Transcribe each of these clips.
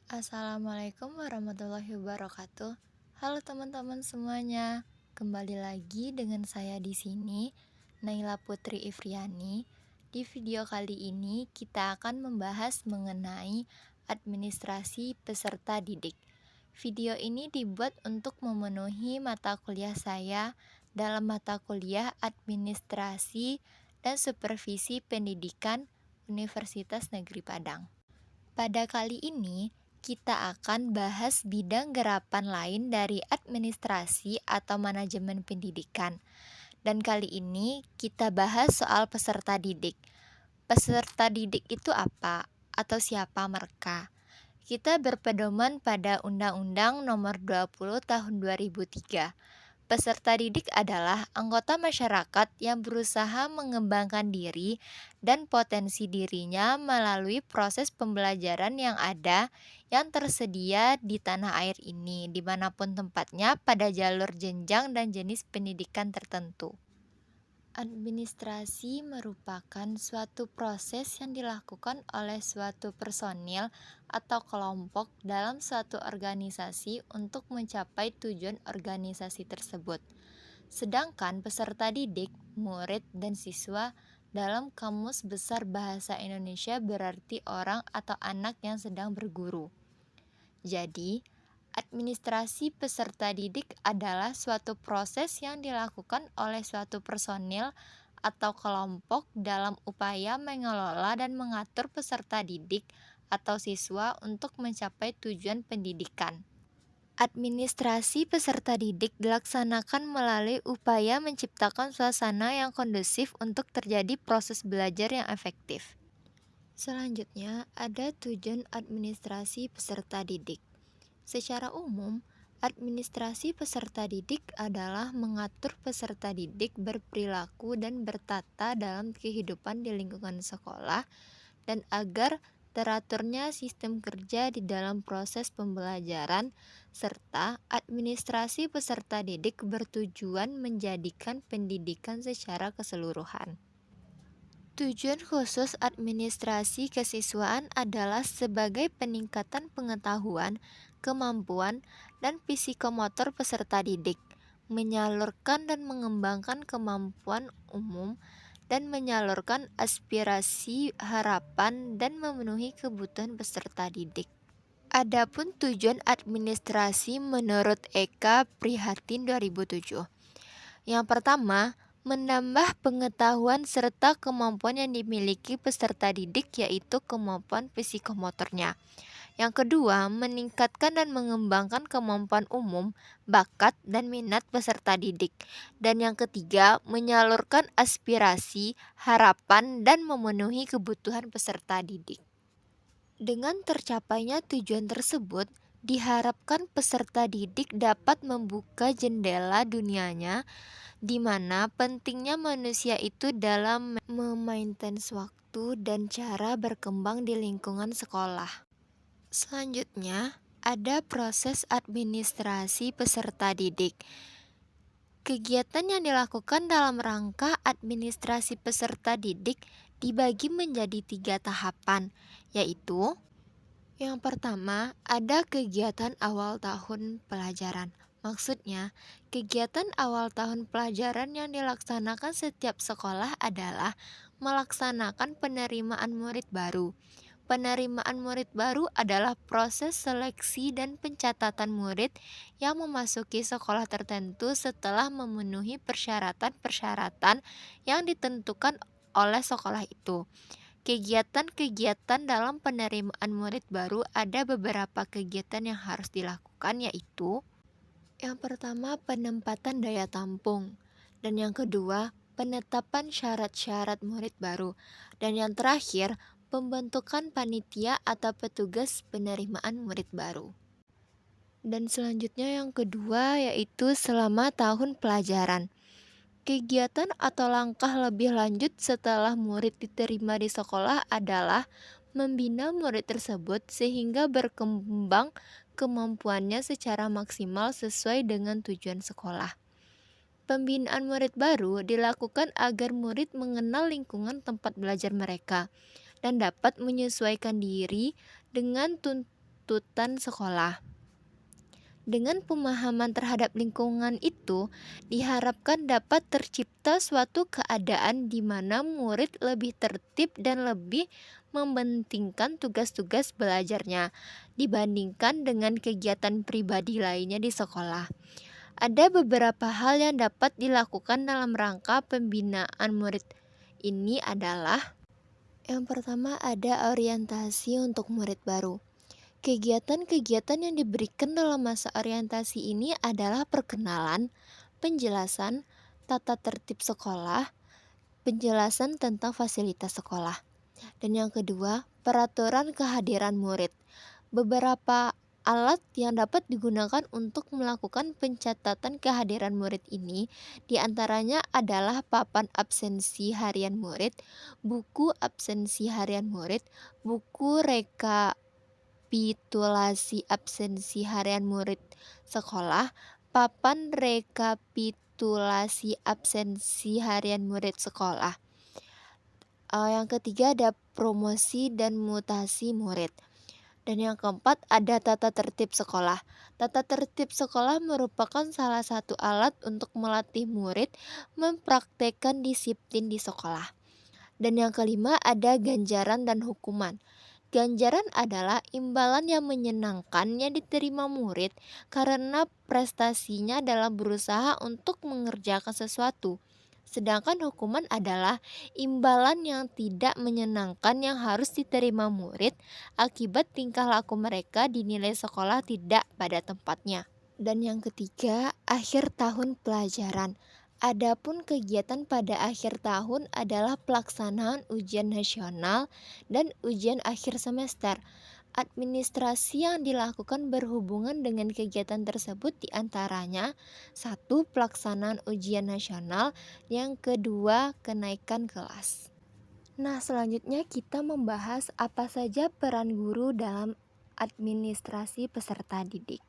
Assalamualaikum warahmatullahi wabarakatuh. Halo teman-teman semuanya. Kembali lagi dengan saya di sini, Naila Putri Ifriani. Di video kali ini kita akan membahas mengenai administrasi peserta didik. Video ini dibuat untuk memenuhi mata kuliah saya dalam mata kuliah Administrasi dan Supervisi Pendidikan Universitas Negeri Padang. Pada kali ini, kita akan bahas bidang gerapan lain dari administrasi atau manajemen pendidikan. Dan kali ini kita bahas soal peserta didik. Peserta didik itu apa? Atau siapa mereka? Kita berpedoman pada Undang-Undang Nomor 20 Tahun 2003. Peserta didik adalah anggota masyarakat yang berusaha mengembangkan diri dan potensi dirinya melalui proses pembelajaran yang tersedia di tanah air ini, dimanapun tempatnya pada jalur jenjang dan jenis pendidikan tertentu. Administrasi merupakan suatu proses yang dilakukan oleh suatu personil atau kelompok dalam suatu organisasi untuk mencapai tujuan organisasi tersebut. Sedangkan peserta didik, murid, dan siswa dalam Kamus Besar Bahasa Indonesia berarti orang atau anak yang sedang berguru. Jadi, administrasi peserta didik adalah suatu proses yang dilakukan oleh suatu personil atau kelompok dalam upaya mengelola dan mengatur peserta didik atau siswa untuk mencapai tujuan pendidikan. Administrasi peserta didik dilaksanakan melalui upaya menciptakan suasana yang kondusif untuk terjadi proses belajar yang efektif. Selanjutnya, ada tujuan administrasi peserta didik. Secara umum, administrasi peserta didik adalah mengatur peserta didik berperilaku dan bertata dalam kehidupan di lingkungan sekolah dan agar teraturnya sistem kerja di dalam proses pembelajaran, serta administrasi peserta didik bertujuan menjadikan pendidikan secara keseluruhan. Tujuan khusus administrasi kesiswaan adalah sebagai peningkatan pengetahuan, kemampuan, dan psikomotor peserta didik, menyalurkan dan mengembangkan kemampuan umum, dan menyalurkan aspirasi, harapan, dan memenuhi kebutuhan peserta didik. Adapun tujuan administrasi menurut Eka Prihatin 2007. Yang pertama, menambah pengetahuan serta kemampuan yang dimiliki peserta didik, yaitu kemampuan psikomotornya. Yang kedua, meningkatkan dan mengembangkan kemampuan umum, bakat, dan minat peserta didik. Dan yang ketiga, menyalurkan aspirasi, harapan, dan memenuhi kebutuhan peserta didik. Dengan tercapainya tujuan tersebut, diharapkan peserta didik dapat membuka jendela dunianya, di mana pentingnya manusia itu dalam memaintain waktu dan cara berkembang di lingkungan sekolah. Selanjutnya, ada proses administrasi peserta didik. Kegiatan yang dilakukan dalam rangka administrasi peserta didik dibagi menjadi 3 tahapan, yaitu yang pertama, ada kegiatan awal tahun pelajaran. Maksudnya, kegiatan awal tahun pelajaran yang dilaksanakan setiap sekolah adalah melaksanakan penerimaan murid baru. Penerimaan murid baru adalah proses seleksi dan pencatatan murid yang memasuki sekolah tertentu setelah memenuhi persyaratan-persyaratan yang ditentukan oleh sekolah itu. Kegiatan-kegiatan dalam penerimaan murid baru ada beberapa kegiatan yang harus dilakukan, yaitu yang pertama penempatan daya tampung, dan yang kedua penetapan syarat-syarat murid baru, dan yang terakhir pembentukan panitia atau petugas penerimaan murid baru. Dan selanjutnya yang kedua yaitu selama tahun pelajaran. Kegiatan atau langkah lebih lanjut setelah murid diterima di sekolah adalah membina murid tersebut sehingga berkembang kemampuannya secara maksimal sesuai dengan tujuan sekolah. Pembinaan murid baru dilakukan agar murid mengenal lingkungan tempat belajar mereka dan dapat menyesuaikan diri dengan tuntutan sekolah. Dengan pemahaman terhadap lingkungan itu, diharapkan dapat tercipta suatu keadaan di mana murid lebih tertib dan lebih mementingkan tugas-tugas belajarnya dibandingkan dengan kegiatan pribadi lainnya di sekolah. Ada beberapa hal yang dapat dilakukan dalam rangka pembinaan murid. Ini adalah yang pertama, ada orientasi untuk murid baru. Kegiatan-kegiatan yang diberikan dalam masa orientasi ini adalah perkenalan, penjelasan, tata tertib sekolah, penjelasan tentang fasilitas sekolah. Dan yang kedua, peraturan kehadiran murid. Beberapa alat yang dapat digunakan untuk melakukan pencatatan kehadiran murid ini diantaranya adalah papan absensi harian murid, buku absensi harian murid, buku rekapitulasi absensi harian murid sekolah, papan rekapitulasi absensi harian murid sekolah. Yang ketiga ada promosi dan mutasi murid. Dan yang keempat ada tata tertib sekolah. Tata tertib sekolah merupakan salah satu alat untuk melatih murid mempraktekkan disiplin di sekolah. Dan yang kelima ada ganjaran dan hukuman. Ganjaran adalah imbalan yang menyenangkan yang diterima murid karena prestasinya dalam berusaha untuk mengerjakan sesuatu. Sedangkan hukuman adalah imbalan yang tidak menyenangkan yang harus diterima murid akibat tingkah laku mereka dinilai sekolah tidak pada tempatnya. Dan yang ketiga, akhir tahun pelajaran. Adapun kegiatan pada akhir tahun adalah pelaksanaan ujian nasional dan ujian akhir semester. Administrasi yang dilakukan berhubungan dengan kegiatan tersebut diantaranya: satu, pelaksanaan ujian nasional, yang kedua, kenaikan kelas. Nah, selanjutnya kita membahas apa saja peran guru dalam administrasi peserta didik.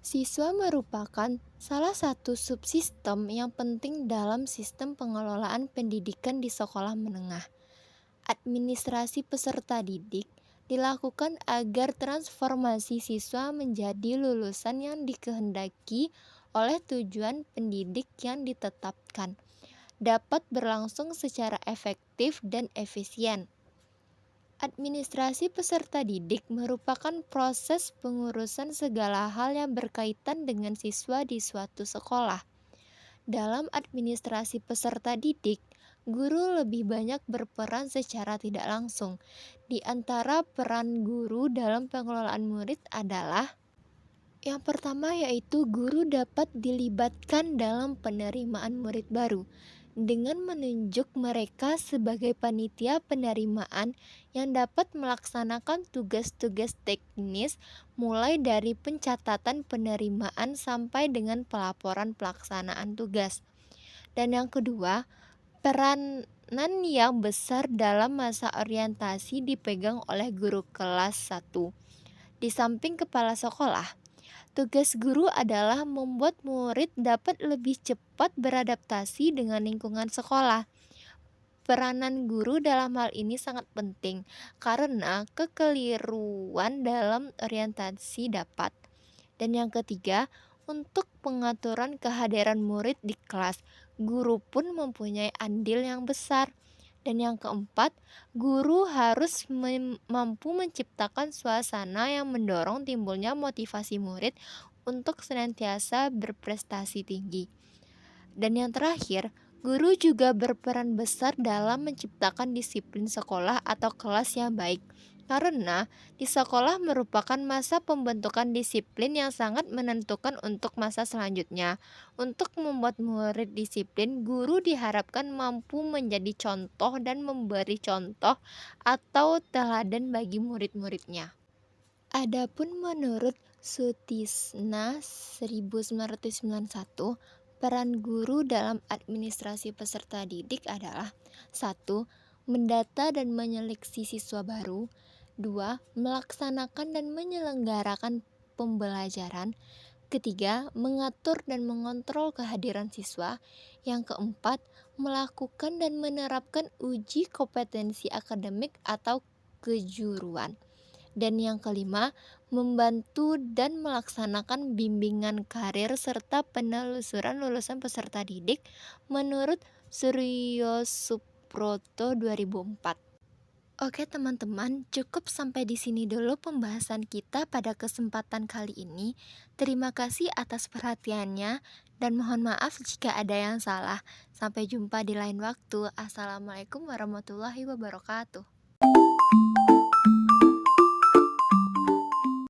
Siswa merupakan salah satu subsistem yang penting dalam sistem pengelolaan pendidikan di sekolah menengah. Administrasi peserta didik dilakukan agar transformasi siswa menjadi lulusan yang dikehendaki oleh tujuan pendidik yang ditetapkan, dapat berlangsung secara efektif dan efisien. Administrasi peserta didik merupakan proses pengurusan segala hal yang berkaitan dengan siswa di suatu sekolah. Dalam administrasi peserta didik, guru lebih banyak berperan secara tidak langsung. Di antara peran guru dalam pengelolaan murid adalah yang pertama, yaitu guru dapat dilibatkan dalam penerimaan murid baru dengan menunjuk mereka sebagai panitia penerimaan yang dapat melaksanakan tugas-tugas teknis mulai dari pencatatan penerimaan sampai dengan pelaporan pelaksanaan tugas. Dan yang kedua, peranan yang besar dalam masa orientasi dipegang oleh guru kelas 1. Di samping kepala sekolah, tugas guru adalah membuat murid dapat lebih cepat beradaptasi dengan lingkungan sekolah. Peranan guru dalam hal ini sangat penting karena kekeliruan dalam orientasi dapat. Dan yang ketiga, untuk pengaturan kehadiran murid di kelas, guru pun mempunyai andil yang besar. Dan yang keempat, guru harus mampu menciptakan suasana yang mendorong timbulnya motivasi murid untuk senantiasa berprestasi tinggi. Dan yang terakhir, guru juga berperan besar dalam menciptakan disiplin sekolah atau kelas yang baik. Karena di sekolah merupakan masa pembentukan disiplin yang sangat menentukan untuk masa selanjutnya. Untuk membuat murid disiplin, guru diharapkan mampu menjadi contoh dan memberi contoh atau teladan bagi murid-muridnya. Adapun menurut Sutisna 1991, peran guru dalam administrasi peserta didik adalah: 1. Mendata dan menyeleksi siswa baru. 2. Melaksanakan dan menyelenggarakan pembelajaran. Ketiga, mengatur dan mengontrol kehadiran siswa. Yang keempat, melakukan dan menerapkan uji kompetensi akademik atau kejuruan. Dan yang kelima, membantu dan melaksanakan bimbingan karir serta penelusuran lulusan peserta didik menurut Suryo Suproto 2004. Oke teman-teman, cukup sampai di sini dulu pembahasan kita pada kesempatan kali ini. Terima kasih atas perhatiannya dan mohon maaf jika ada yang salah. Sampai jumpa di lain waktu. Assalamualaikum warahmatullahi wabarakatuh.